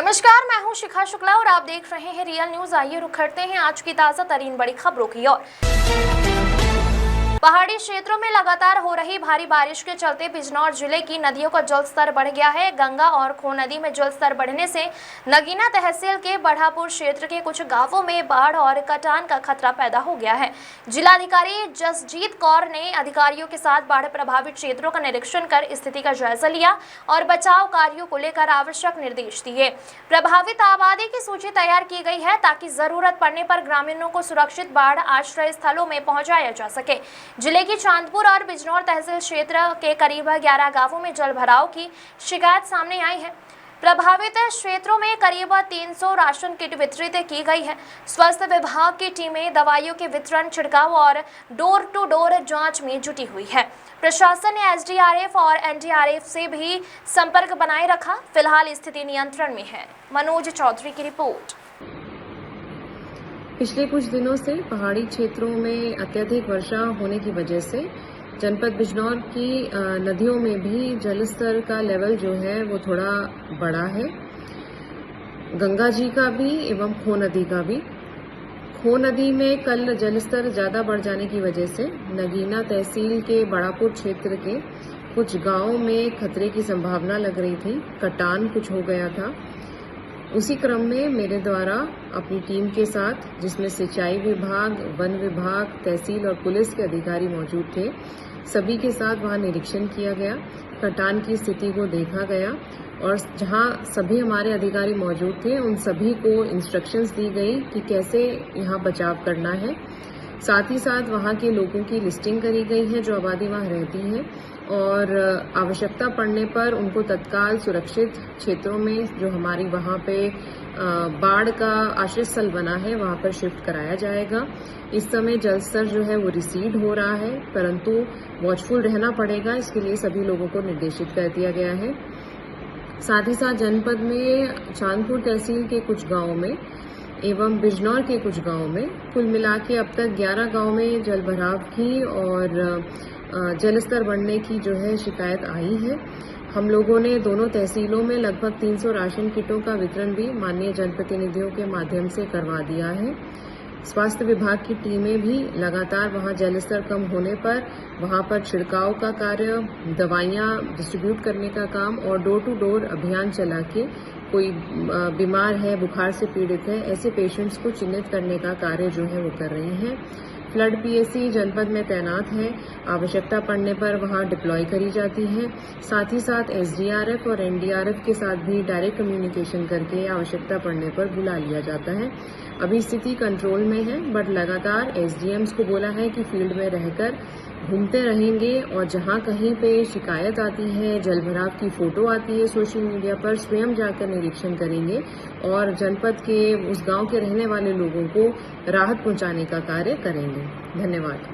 नमस्कार, मैं हूं शिखा शुक्ला और आप देख रहे हैं रियल न्यूज। आइए रुक करते हैं आज की ताजा तरीन बड़ी खबरों की ओर। पहाड़ी क्षेत्रों में लगातार हो रही भारी बारिश के चलते बिजनौर जिले की नदियों का जलस्तर बढ़ गया है। गंगा और खो नदी में जलस्तर बढ़ने से नगीना तहसील के बढ़ापुर क्षेत्र के कुछ गांवों में बाढ़ और कटान का खतरा पैदा हो गया है। जिलाधिकारी जसजीत कौर ने अधिकारियों के साथ बाढ़ प्रभावित क्षेत्रों का निरीक्षण कर स्थिति का जायजा लिया और बचाव कार्यों को लेकर आवश्यक निर्देश दिए। प्रभावित आबादी की सूची तैयार की गई है ताकि जरूरत पड़ने पर ग्रामीणों को सुरक्षित बाढ़ आश्रय स्थलों में पहुंचाया जा सके। जिले की चांदपुर और बिजनौर तहसील क्षेत्र के करीब 11 गांवों में जल भराव की शिकायत सामने आई है। प्रभावित क्षेत्रों में करीब 300 राशन किट वितरित की गई है। स्वास्थ्य विभाग की टीमें दवाइयों के वितरण, छिड़काव और डोर टू डोर जांच में जुटी हुई है। प्रशासन ने एसडीआरएफ और एनडीआरएफ से भी संपर्क बनाए रखा। फिलहाल स्थिति नियंत्रण में है। मनोज चौधरी की रिपोर्ट। पिछले कुछ दिनों से पहाड़ी क्षेत्रों में अत्यधिक वर्षा होने की वजह से जनपद बिजनौर की नदियों में भी जलस्तर का लेवल जो है वो थोड़ा बढ़ा है। गंगा जी का भी एवं खो नदी का भी। खो नदी में कल जलस्तर ज़्यादा बढ़ जाने की वजह से नगीना तहसील के बढ़ापुर क्षेत्र के कुछ गांवों में खतरे की संभावना लग रही थी। कटान कुछ हो गया था। उसी क्रम में मेरे द्वारा अपनी टीम के साथ, जिसमें सिंचाई विभाग, वन विभाग, तहसील और पुलिस के अधिकारी मौजूद थे, सभी के साथ वहां निरीक्षण किया गया। कटान की स्थिति को देखा गया और जहां सभी हमारे अधिकारी मौजूद थे उन सभी को इंस्ट्रक्शंस दी गई कि कैसे यहां बचाव करना है। साथ ही साथ वहां के लोगों की लिस्टिंग करी गई है जो आबादी वहां रहती है और आवश्यकता पड़ने पर उनको तत्काल सुरक्षित क्षेत्रों में जो हमारी वहां पे बाढ़ का आश्रय स्थल बना है वहां पर शिफ्ट कराया जाएगा। इस समय जलस्तर जो है वो रिसीड हो रहा है, परंतु वॉचफुल रहना पड़ेगा। इसके लिए सभी लोगों को निर्देशित कर दिया गया है। साथ ही साथ जनपद में चांदपुर तहसील के कुछ गांवों में एवं बिजनौर के कुछ गांवों में कुल मिला के अब तक 11 गांव में जल भराव की और जलस्तर बढ़ने की जो है शिकायत आई है। हम लोगों ने दोनों तहसीलों में लगभग 300 राशन किटों का वितरण भी माननीय जनप्रतिनिधियों के माध्यम से करवा दिया है। स्वास्थ्य विभाग की टीमें भी लगातार वहां जलस्तर कम होने पर वहां पर छिड़काव का कार्य, दवाइयां डिस्ट्रीब्यूट करने का काम और डोर टू डोर अभियान चला के कोई बीमार है, बुखार से पीड़ित है, ऐसे पेशेंट्स को चिन्हित करने का कार्य जो है वो कर रहे हैं। फ्लड पीएससी जनपद में तैनात है। आवश्यकता पड़ने पर वहां डिप्लॉय करी जाती है। साथ ही साथ एसडीआरएफ और एनडीआरएफ के साथ भी डायरेक्ट कम्युनिकेशन करके आवश्यकता पड़ने पर बुला लिया जाता है। अभी स्थिति कंट्रोल में है, बट लगातार एसडीएम्स को बोला है कि फील्ड में रहकर घूमते रहेंगे और जहां कहीं पे शिकायत आती है, जलभराव की फोटो आती है सोशल मीडिया पर, स्वयं जाकर निरीक्षण करेंगे और जनपद के उस गांव के रहने वाले लोगों को राहत पहुंचाने का कार्य करेंगे। धन्यवाद।